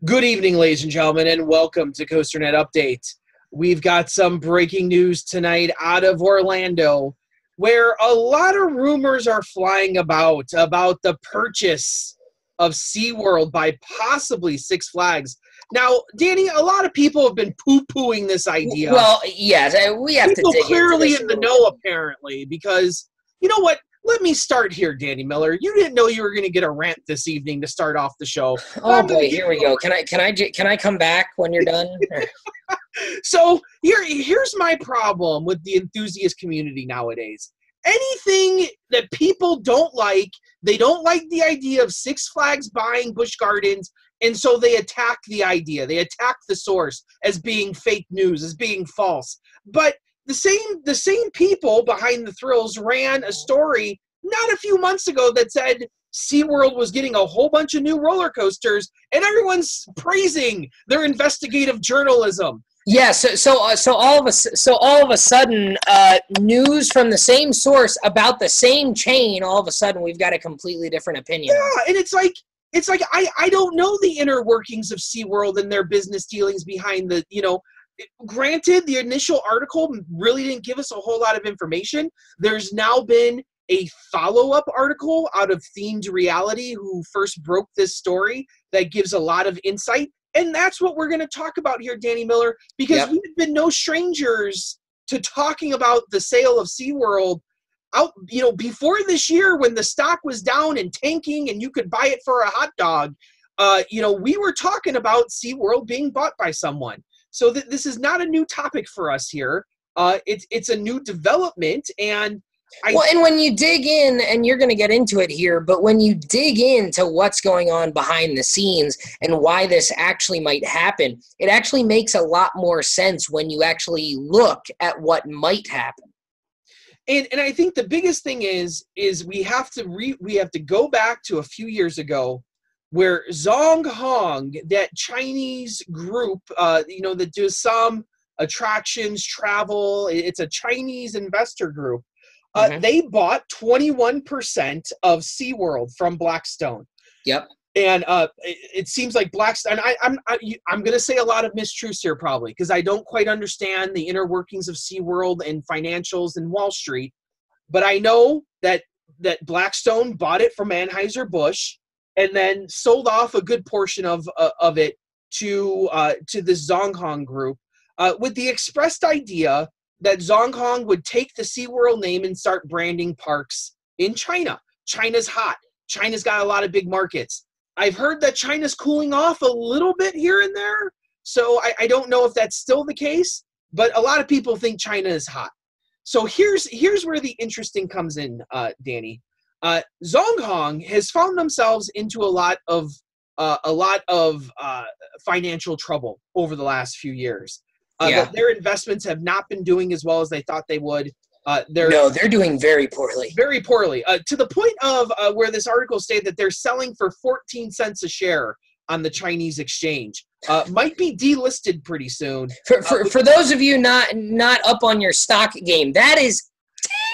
Good evening, ladies and gentlemen, and welcome to COASTER-net Update. We've got some breaking news tonight out of Orlando, where a lot of rumors are flying about the purchase of SeaWorld by possibly Six Flags. Now, Danny, a lot of people have been poo-pooing this idea. Well, yes, we have people to dig clearly into this in the know, apparently, because you know what? Let me start here, Danny Miller. You didn't know you were going to get a rant this evening to start off the show. Oh boy, here we go. Can I come back when you're done? So here's my problem with the enthusiast community nowadays. Anything that people don't like, they don't like the idea of Six Flags buying Busch Gardens, and so they attack the idea. They attack the source as being fake news, as being false. But the same people behind the thrills ran a story not a few months ago that said SeaWorld was getting a whole bunch of new roller coasters, and everyone's praising their investigative journalism. Yeah, so all of a sudden, news from the same source about the same chain. All of a sudden, we've got a completely different opinion. Yeah, and it's like I don't know the inner workings of SeaWorld and their business dealings behind the, granted, the initial article really didn't give us a whole lot of information. There's now been a follow-up article out of Themed Reality, who first broke this story, that gives a lot of insight. And that's what we're going to talk about here, Danny Miller, because we've been no strangers to talking about the sale of SeaWorld out, before this year when the stock was down and tanking and you could buy it for a hot dog. We were talking about SeaWorld being bought by someone. So this is not a new topic for us here. It's a new development, and and when you dig in, and you're going to get into it here, but when you dig into what's going on behind the scenes and why this actually might happen, it actually makes a lot more sense when you actually look at what might happen. And I think the biggest thing is we have to go back to a few years ago, where Zonghong, that Chinese group, that does some attractions, travel, it's a Chinese investor group. They bought 21% of SeaWorld from Blackstone. Yep. And it seems like Blackstone, I'm going to say a lot of mistruths here probably, because I don't quite understand the inner workings of SeaWorld and financials and Wall Street. But I know that Blackstone bought it from Anheuser-Busch and then sold off a good portion of it to this Zonghong group, with the expressed idea that Zonghong would take the SeaWorld name and start branding parks in China. China's hot. China's got a lot of big markets. I've heard that China's cooling off a little bit here and there, so I don't know if that's still the case, but a lot of people think China is hot. So here's where the interesting comes in, Danny. Zonghong has found themselves into a lot of financial trouble over the last few years. Their investments have not been doing as well as they thought they would. They're doing very poorly. Very poorly, to the point of where this article stated that they're selling for 14 cents a share on the Chinese exchange. Might be delisted pretty soon. For those of you not up on your stock game, that is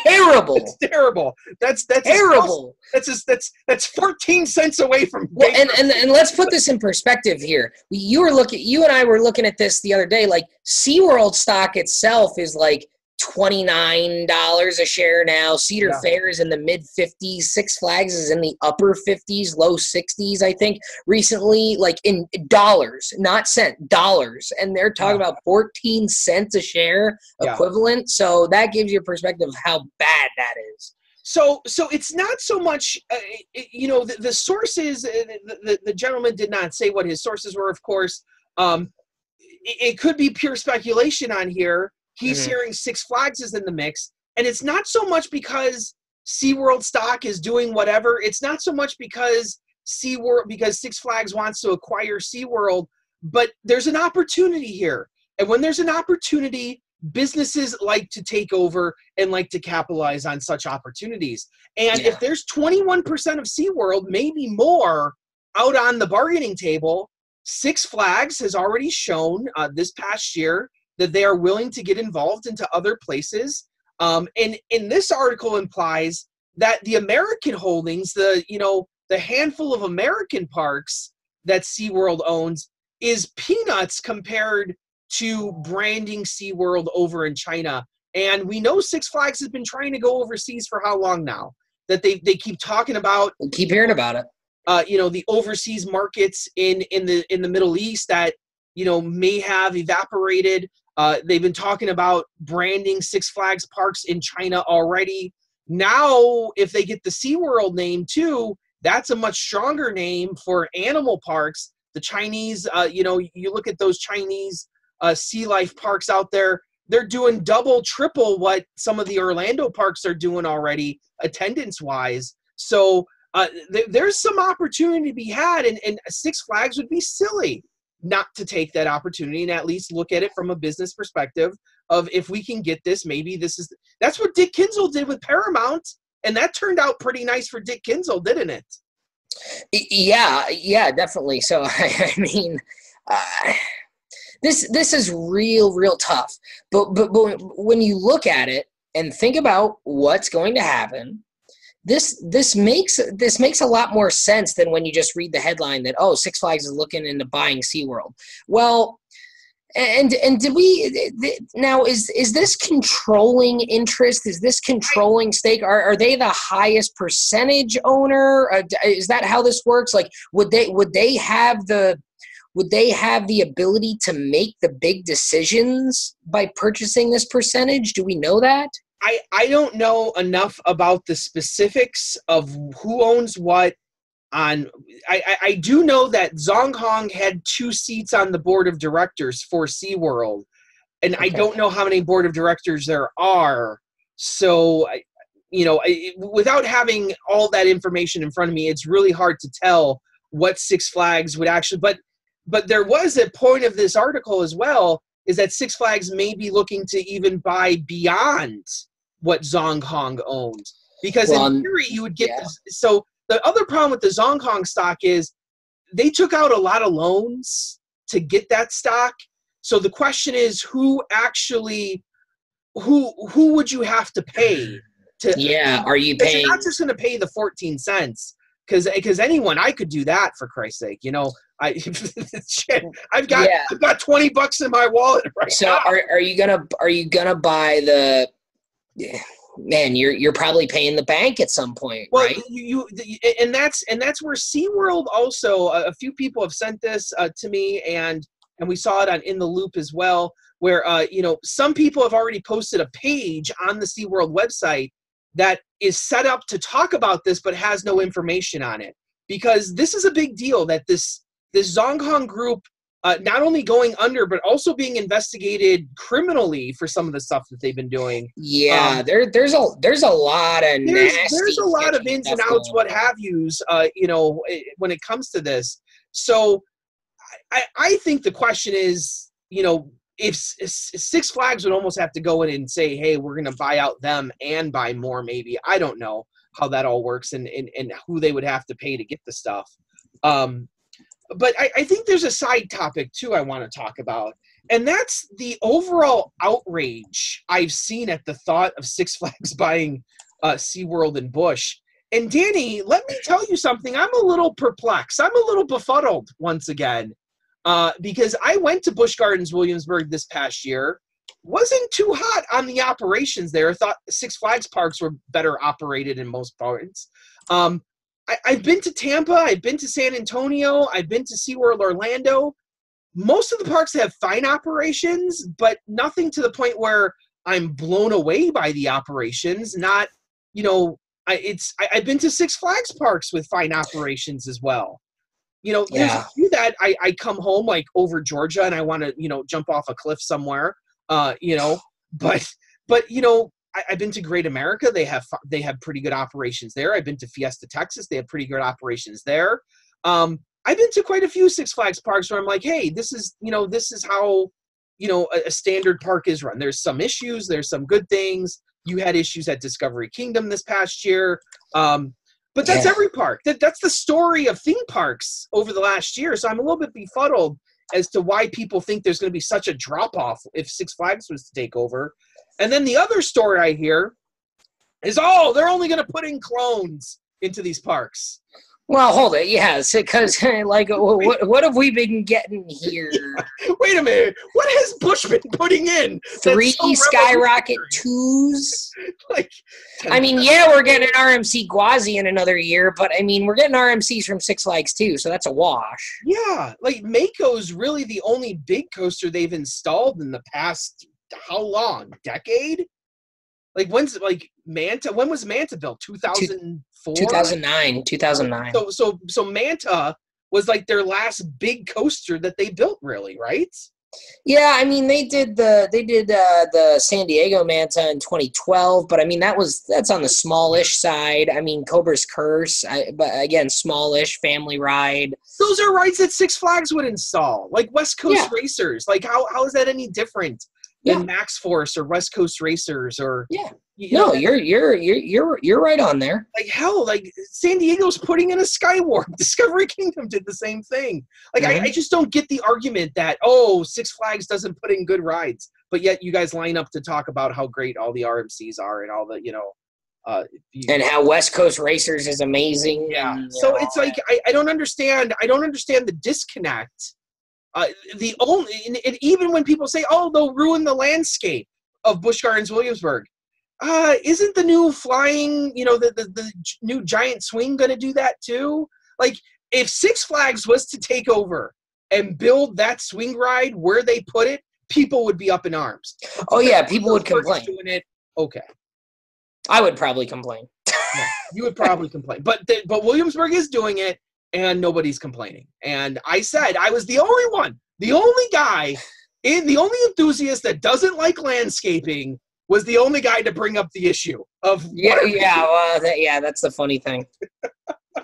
terrible. It's terrible. That's terrible. That's 14 cents away from. Well, and let's put this in perspective here. You and I were looking at this the other day. Like, SeaWorld stock itself is like $29 a share now. Cedar Fair is in the mid-50s. Six Flags is in the upper 50s, low 60s, I think, recently, like in dollars, not cent, dollars. And they're talking about 14 cents a share equivalent. So that gives you a perspective of how bad that is. So it's not so much, the sources, the gentleman did not say what his sources were, of course. It could be pure speculation on here. He's hearing Six Flags is in the mix, and it's not so much because SeaWorld stock is doing whatever. It's not so much because Six Flags wants to acquire SeaWorld, but there's an opportunity here. And when there's an opportunity, businesses like to take over and like to capitalize on such opportunities. And if there's 21% of SeaWorld, maybe more, out on the bargaining table, Six Flags has already shown this past year that they are willing to get involved into other places. And this article implies that the American holdings, the handful of American parks that SeaWorld owns, is peanuts compared to branding SeaWorld over in China. And we know Six Flags has been trying to go overseas for how long now? That they keep talking about. We keep hearing about it. The overseas markets in the Middle East that may have evaporated. They've been talking about branding Six Flags parks in China already. Now, if they get the SeaWorld name too, that's a much stronger name for animal parks. The Chinese, you look at those Chinese sea life parks out there, they're doing double, triple what some of the Orlando parks are doing already, attendance-wise. So there's some opportunity to be had, and Six Flags would be silly not to take that opportunity and at least look at it from a business perspective of, if we can get this, maybe that's what Dick Kinzel did with Paramount, and that turned out pretty nice for Dick Kinzel, didn't it? Yeah, definitely. So I mean, this is real tough. But when you look at it and think about what's going to happen, this makes a lot more sense than when you just read the headline that, oh, Six Flags is looking into buying SeaWorld. Well, and did we now is this controlling interest? Is this controlling stake? Are they the highest percentage owner? Is that how this works? Like, would they have the ability to make the big decisions by purchasing this percentage? Do we know that? I don't know enough about the specifics of who owns what. I do know that Zonghong had 2 seats on the board of directors for SeaWorld, and okay. I don't know how many board of directors there are. So, without having all that information in front of me, it's really hard to tell what Six Flags would actually. But there was a point of this article as well, is that Six Flags may be looking to even buy beyond what Zonghong owned, because in theory you would get this. So the other problem with the Zonghong stock is they took out a lot of loans to get that stock. So the question is, who would you have to pay to? Yeah, are you paying? You're not just going to pay the 14 cents, because anyone, I could do that for Christ's sake. I've got $20 in my wallet right so now. Are you gonna buy the? Man, you're probably paying the bank at some point, right? And that's where SeaWorld also. A few people have sent this to me, and we saw it on In the Loop as well, where some people have already posted a page on the SeaWorld website that is set up to talk about this, but has no information on it, because this is a big deal that this Zonghong group. Not only going under, but also being investigated criminally for some of the stuff that they've been doing. Yeah, there's a lot of there's a lot of ins and outs, what have yous. When it comes to this, so I think the question is, if Six Flags would almost have to go in and say, hey, we're going to buy out them and buy more. Maybe, I don't know how that all works and who they would have to pay to get the stuff. But I think there's a side topic, too, I want to talk about, and that's the overall outrage I've seen at the thought of Six Flags buying SeaWorld and Busch. And, Danny, let me tell you something. I'm a little perplexed. I'm a little befuddled once again, because I went to Busch Gardens Williamsburg this past year. Wasn't too hot on the operations there. I thought Six Flags parks were better operated in most parts. I've been to Tampa, I've been to San Antonio, I've been to SeaWorld Orlando. Most of the parks have fine operations, but nothing to the point where I'm blown away by the operations. Not, I've been to Six Flags parks with fine operations as well. There's a few that I come home like over Georgia and I want to, jump off a cliff somewhere, but I've been to Great America. They have pretty good operations there. I've been to Fiesta, Texas. They have pretty good operations there. I've been to quite a few Six Flags parks where I'm like, hey, this is how, a standard park is run. There's some issues. There's some good things. You had issues at Discovery Kingdom this past year. But that's every park. That's the story of theme parks over the last year. So I'm a little bit befuddled as to why people think there's going to be such a drop-off if Six Flags was to take over. And then the other story I hear is, they're only going to put in clones into these parks. Well, hold it. Yeah, because like, what have we been getting here? Yeah. Wait a minute. What has Bush been putting in? 3 Skyrocket 2s. Like, I mean, yeah, we're getting an RMC Gwazi in another year, but I mean, we're getting RMCs from Six Flags too, so that's a wash. Yeah, like Mako's really the only big coaster they've installed in the past how long? Decade? Like when's Manta? When was Manta built? 2004? 2009. So Manta was like their last big coaster that they built, really, right? Yeah, I mean they did the San Diego Manta in 2012, but I mean that's on the smallish side. I mean Cobra's Curse, but again smallish family ride. Those are rides that Six Flags would install, like West Coast Racers. Like how is that any different than Max Force or West Coast Racers or No, you're right on there. Like hell, like San Diego's putting in a Skywalk. Discovery Kingdom did the same thing. Like I just don't get the argument that Six Flags doesn't put in good rides, but yet you guys line up to talk about how great all the RMCs are and all the and how West Coast Racers is amazing. Yeah. And, so it's like I don't understand. I don't understand the disconnect. The only and even when people say, they'll ruin the landscape of Busch Gardens Williamsburg. Isn't the new flying, the new giant swing going to do that too? Like, if Six Flags was to take over and build that swing ride where they put it, people would be up in arms. Oh yeah, people would complain. Doing it, okay. I would probably complain. Yeah, you would probably complain, but Williamsburg is doing it, and nobody's complaining. And I said I was the only one, the only guy, the only enthusiast that doesn't like landscaping. Was the only guy to bring up the issue of that's the funny thing.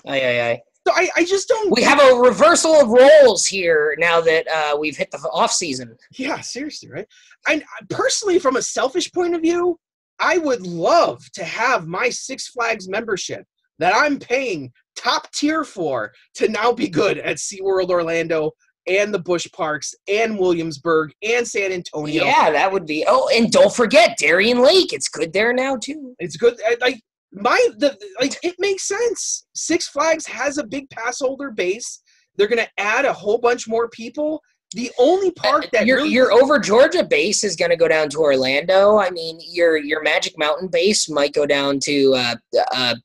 Aye. So I just don't. We have a reversal of roles here now that we've hit the off season. Yeah, seriously, right? And personally, from a selfish point of view, I would love to have my Six Flags membership that I'm paying top tier for to now be good at SeaWorld Orlando and the Busch Parks and Williamsburg and San Antonio. Yeah, that would be. Oh, and don't forget Darien Lake. It's good there now too. It's good. It makes sense. Six Flags has a big pass holder base. They're going to add a whole bunch more people. The only park that your over Georgia base is going to go down to Orlando. I mean, your Magic Mountain base might go down to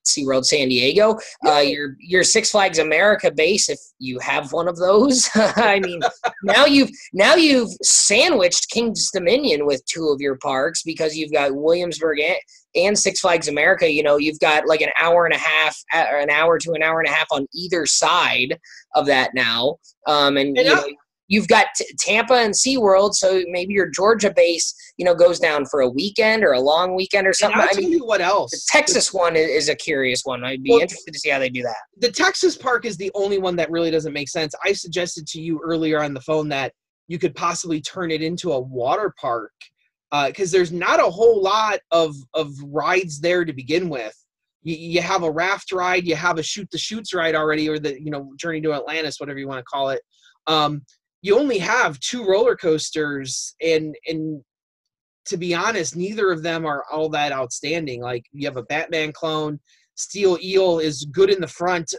SeaWorld San Diego. Your Six Flags America base, if you have one of those. I mean, now you've sandwiched King's Dominion with 2 of your parks because you've got Williamsburg and Six Flags America. You've got like an hour to an hour and a half on either side of that now. You've got Tampa and SeaWorld, so maybe your Georgia base, goes down for a weekend or a long weekend or something. And I'll tell you what else. The Texas one is a curious one. I'd be interested to see how they do that. The Texas park is the only one that really doesn't make sense. I suggested to you earlier on the phone that you could possibly turn it into a water park because there's not a whole lot of rides there to begin with. You have a raft ride, you have a shoot the chutes ride already, or the Journey to Atlantis, whatever you want to call it. You only have 2 roller coasters, and to be honest, neither of them are all that outstanding. Like, you have a Batman clone. Steel Eel is good in the front,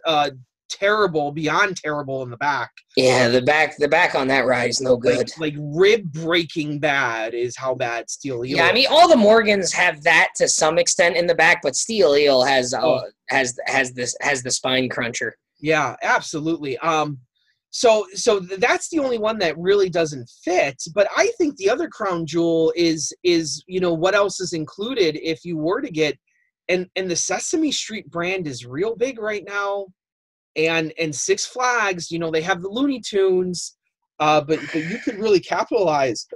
terrible, beyond terrible in the back. Yeah, the back on that ride is no good. Like rib-breaking bad is how bad Steel Eel is. Yeah, I mean, all the Morgans have that to some extent in the back, but Steel Eel has the spine cruncher. Yeah, absolutely. So that's the only one that really doesn't fit. But I think the other crown jewel is what else is included if you were to get, and the Sesame Street brand is real big right now, and Six Flags, they have the Looney Tunes, but you could really capitalize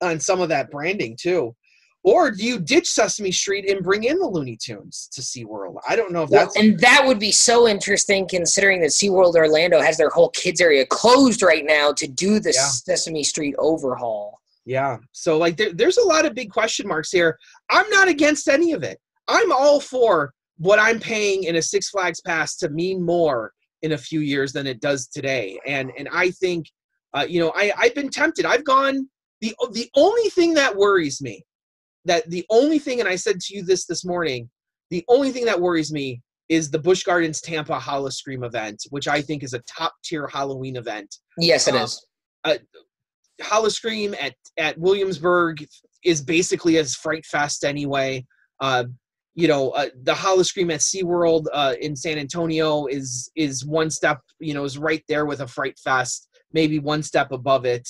on some of that branding too. Or do you ditch Sesame Street and bring in the Looney Tunes to SeaWorld? I don't know if that's... And that would be so interesting considering that SeaWorld Orlando has their whole kids area closed right now to do the Sesame Street overhaul. Yeah. So, there's a lot of big question marks here. I'm not against any of it. I'm all for what I'm paying in a Six Flags pass to mean more in a few years than it does today. And I think, I've been tempted. I've gone... The only thing that worries me, and I said to you this morning, the only thing that worries me is the Busch Gardens Tampa Howl-O-Scream event, which I think is a top-tier Halloween event. Yes, it is. Howl-O-Scream at Williamsburg is basically as Fright Fest anyway. The Howl-O-Scream at SeaWorld in San Antonio is one step, is right there with a Fright Fest, maybe one step above it.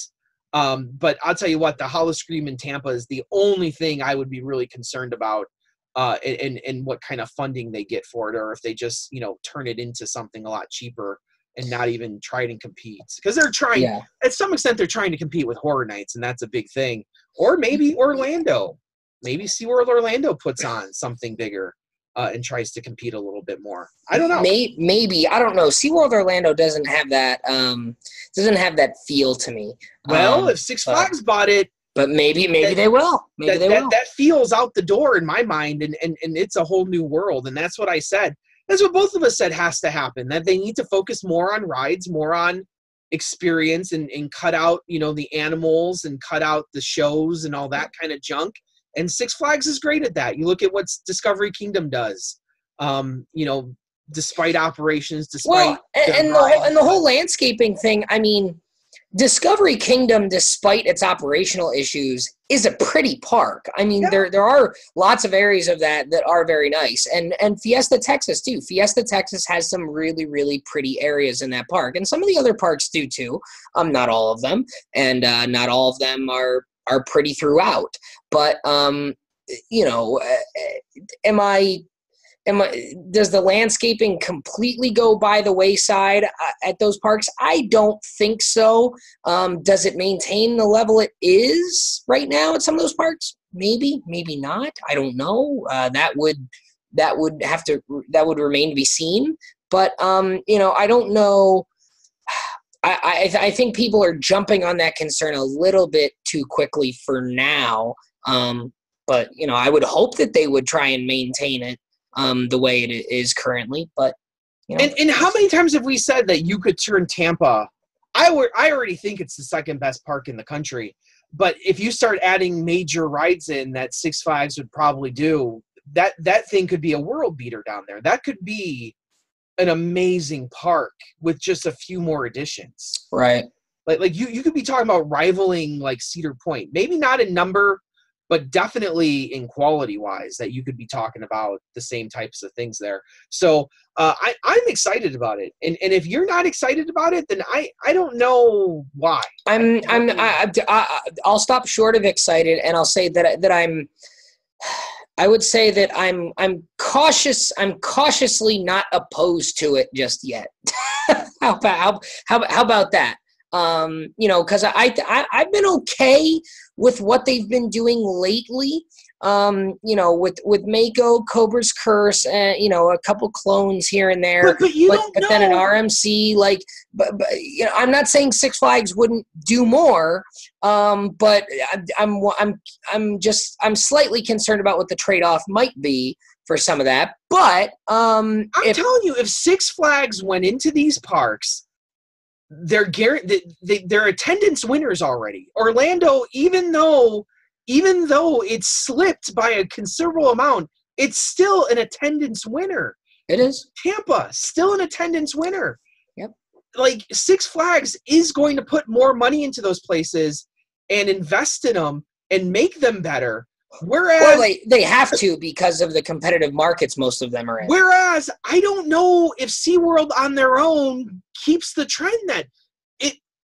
But I'll tell you what, the Howl-O-Scream in Tampa is the only thing I would be really concerned about, and what kind of funding they get for it, or if they just, turn it into something a lot cheaper and not even try to compete. Because they're trying, at some extent, they're trying to compete with Horror Nights, and that's a big thing. Or maybe Orlando. Maybe SeaWorld Orlando puts on something bigger and tries to compete a little bit more. I don't know. Maybe. I don't know. SeaWorld Orlando doesn't have that feel to me. Well, if Six Flags bought it. But maybe they will. Maybe they will. That feels out the door in my mind, and it's a whole new world. And that's what I said. That's what both of us said has to happen, that they need to focus more on rides, more on experience, and cut out, the animals and cut out the shows and all that kind of junk. And Six Flags is great at that. You look at what Discovery Kingdom does, despite operations, despite and the whole landscaping thing. I mean, Discovery Kingdom, despite its operational issues, is a pretty park. I mean, there are lots of areas of that are very nice. And Fiesta Texas, too. Fiesta Texas has some really, really pretty areas in that park. And some of the other parks do, too. Not all of them. And not all of them are pretty throughout. But, does the landscaping completely go by the wayside at those parks? I don't think so. Does it maintain the level it is right now at some of those parks? Maybe, maybe not. I don't know. That would remain to be seen. But I don't know. I think people are jumping on that concern a little bit too quickly for now. But I would hope that they would try and maintain it the way it is currently. But and how many times have we said that you could turn Tampa? I already think it's the second best park in the country. But if you start adding major rides in that Six Flags would probably do, that thing could be a world beater down there. That could be an amazing park with just a few more additions. Right. Like you could be talking about rivaling like Cedar Point. Maybe not in number, but definitely in quality wise, that you could be talking about the same types of things there. So I'm excited about it. And if you're not excited about it, then I don't know why. I'll stop short of excited, and I'll say that I would say that I'm cautious. I'm cautiously not opposed to it just yet. How about that? Because I've been okay with what they've been doing lately. With Mako, Cobra's Curse, and a couple clones here and there. But then an RMC, but I'm not saying Six Flags wouldn't do more. But I'm slightly concerned about what the trade-off might be for some of that. But I'm telling you, if Six Flags went into these parks, they're attendance winners already. Orlando, even though it's slipped by a considerable amount, it's still an attendance winner. It is. Tampa, still an attendance winner. Yep. Like Six Flags is going to put more money into those places and invest in them and make them better. Whereas they have to, because of the competitive markets most of them are in. Whereas I don't know if SeaWorld on their own keeps the trend that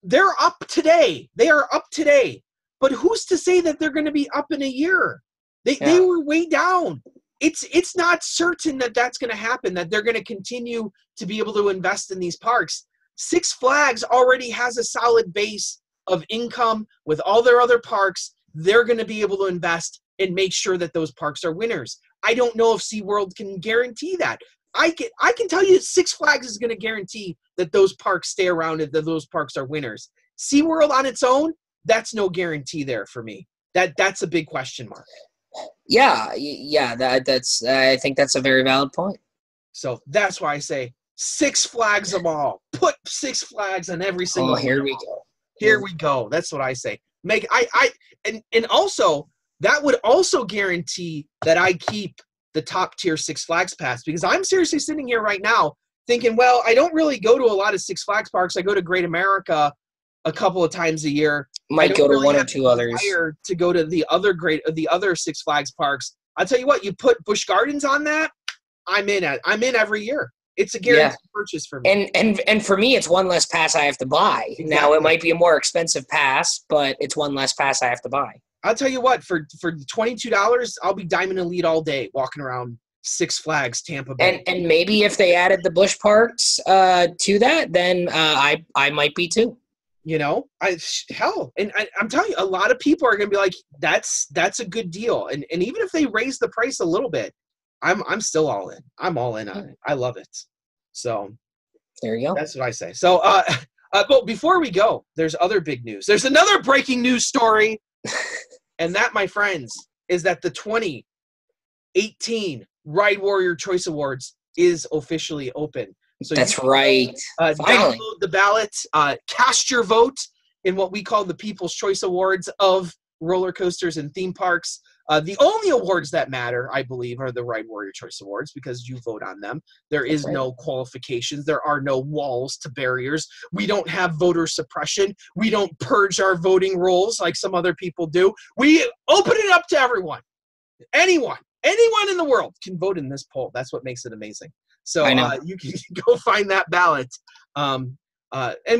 they're up today. They are up today. But who's to say that they're going to be up in a year? They were way down. It's not certain that that's going to happen, that they're going to continue to be able to invest in these parks. Six Flags already has a solid base of income with all their other parks. They're going to be able to invest and make sure that those parks are winners. I don't know if SeaWorld can guarantee that. I can tell you Six Flags is going to guarantee that those parks stay around and that those parks are winners. SeaWorld on its own, that's no guarantee there for me. That's a big question mark. Yeah, that's I think that's a very valid point. So that's why I say Six Flags them all. Put Six Flags on every single. Oh, here we go. Here we go. That's what I say. And also that would also guarantee that I keep the top tier Six Flags pass, because I'm seriously sitting here right now thinking, well, I don't really go to a lot of Six Flags parks. I go to Great America a couple of times a year. Might go to one or two others. To go to the other Six Flags parks. I'll tell you what, you put Busch Gardens on that, I'm in every year. It's a guaranteed purchase for me. And for me, it's one less pass I have to buy. Exactly. Now, it might be a more expensive pass, but it's one less pass I have to buy. I'll tell you what, for $22, I'll be Diamond Elite all day walking around Six Flags, Tampa Bay. And maybe if they added the Busch parks to that, then I might be too. You know, I'm telling you, a lot of people are going to be like, that's a good deal. And even if they raise the price a little bit, I'm still all in. I'm all in on it. I love it. So there you go. That's what I say. So, but before we go, there's other big news. There's another breaking news story. And that, my friends, is that the 2018 Ride Warrior Choice Awards is officially open. So that's right. Download the ballot, cast your vote in what we call the People's Choice Awards of roller coasters and theme parks. The only awards that matter, I believe, are the Ride Warrior Choice Awards, because you vote on them. There is no qualifications. There are no walls to barriers. We don't have voter suppression. We don't purge our voting rolls like some other people do. We open it up to everyone. Anyone in the world can vote in this poll. That's what makes it amazing. So you can go find that ballot. And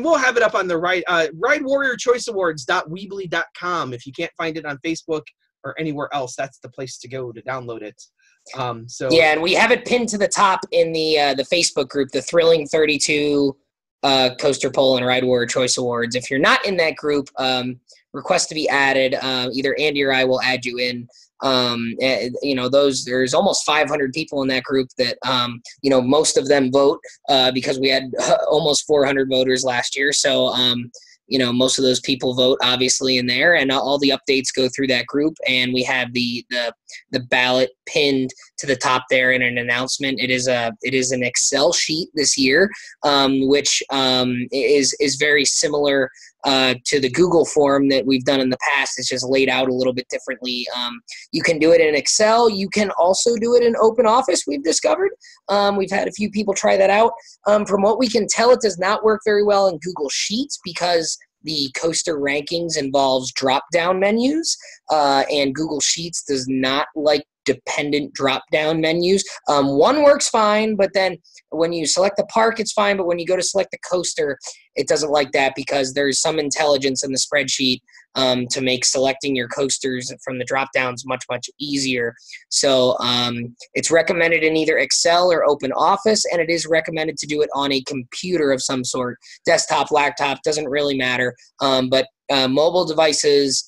we'll have it up on the Ride Warrior Choice Awards.weebly.com. If you can't find it on Facebook or anywhere else, that's the place to go to download it. And we have it pinned to the top in the Facebook group, the Thrilling 32 Coaster Poll and Ride Warrior Choice Awards. If you're not in that group, request to be added. Either Andy or I will add you in. There's almost 500 people in that group that, most of them vote because we had almost 400 voters last year. So, most of those people vote obviously in there, and all the updates go through that group. And we have the ballot pinned to the top there in an announcement. It is an Excel sheet this year, which is very similar to the Google form that we've done in the past. It's just laid out a little bit differently. You can do it in Excel. You can also do it in Open Office, we've discovered. We've had a few people try that out. From what we can tell, it does not work very well in Google Sheets because the coaster rankings involves drop-down menus, and Google Sheets does not like dependent drop-down menus. One works fine, but then when you select the park, it's fine. But when you go to select the coaster, it doesn't like that because there's some intelligence in the spreadsheet to make selecting your coasters from the drop-downs much, much easier. So it's recommended in either Excel or Open Office, and it is recommended to do it on a computer of some sort. Desktop, laptop, doesn't really matter. But mobile devices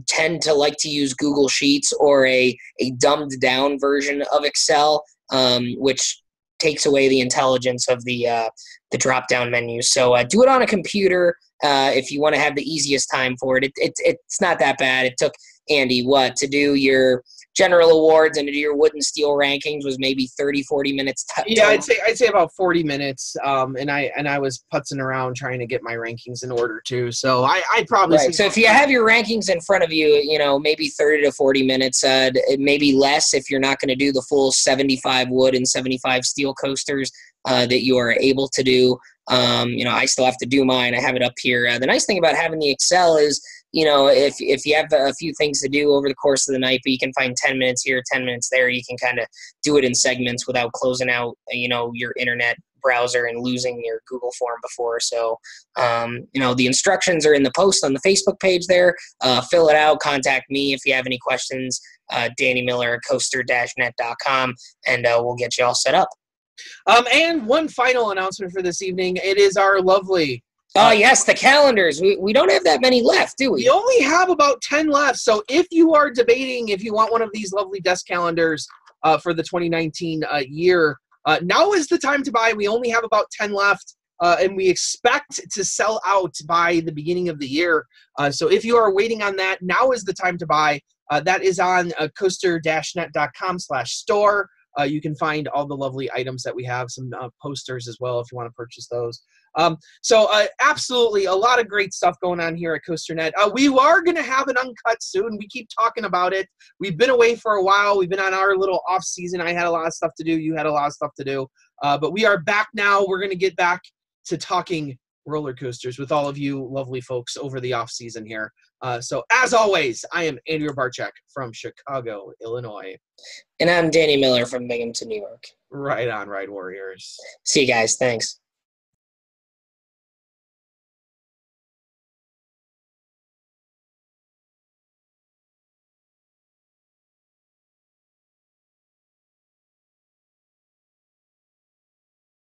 tend to like to use Google Sheets or a dumbed down version of Excel, which takes away the intelligence of the drop down menu. So do it on a computer if you want to have the easiest time for it. It's not that bad. It took Andy to do your general awards and to do your wood and steel rankings was maybe 30-40 minutes. Yeah, I'd say about 40 minutes. And I was putzing around trying to get my rankings in order too. So I probably so if you have your rankings in front of you, maybe 30 to 40 minutes, maybe less if you're not going to do the full 75 wood and 75 steel coasters that you are able to do. I still have to do mine. I have it up here. The nice thing about having the Excel is, if you have a few things to do over the course of the night, but you can find 10 minutes here, 10 minutes there, you can kind of do it in segments without closing out, your internet browser and losing your Google form before. So, the instructions are in the post on the Facebook page there. Fill it out. Contact me if you have any questions. Danny Miller at COASTER-net.com, and we'll get you all set up. And one final announcement for this evening. It is our lovely... yes, the calendars. We don't have that many left, do we? We only have about 10 left. So if you are debating if you want one of these lovely desk calendars for the 2019 year, now is the time to buy. We only have about 10 left, and we expect to sell out by the beginning of the year. So if you are waiting on that, now is the time to buy. That is on coaster-net.com/store. You can find all the lovely items that we have, some posters as well if you want to purchase those. So absolutely a lot of great stuff going on here at COASTER.net. We are going to have an uncut soon. We keep talking about it. We've been away for a while. We've been on our little off season. I had a lot of stuff to do. You had a lot of stuff to do. But we are back now. We're going to get back to talking roller coasters with all of you lovely folks over the off season here. So as always, I am Andrew Barczyk from Chicago, Illinois. And I'm Danny Miller from Binghamton, New York. Right on, Ride Warriors. See you guys. Thanks.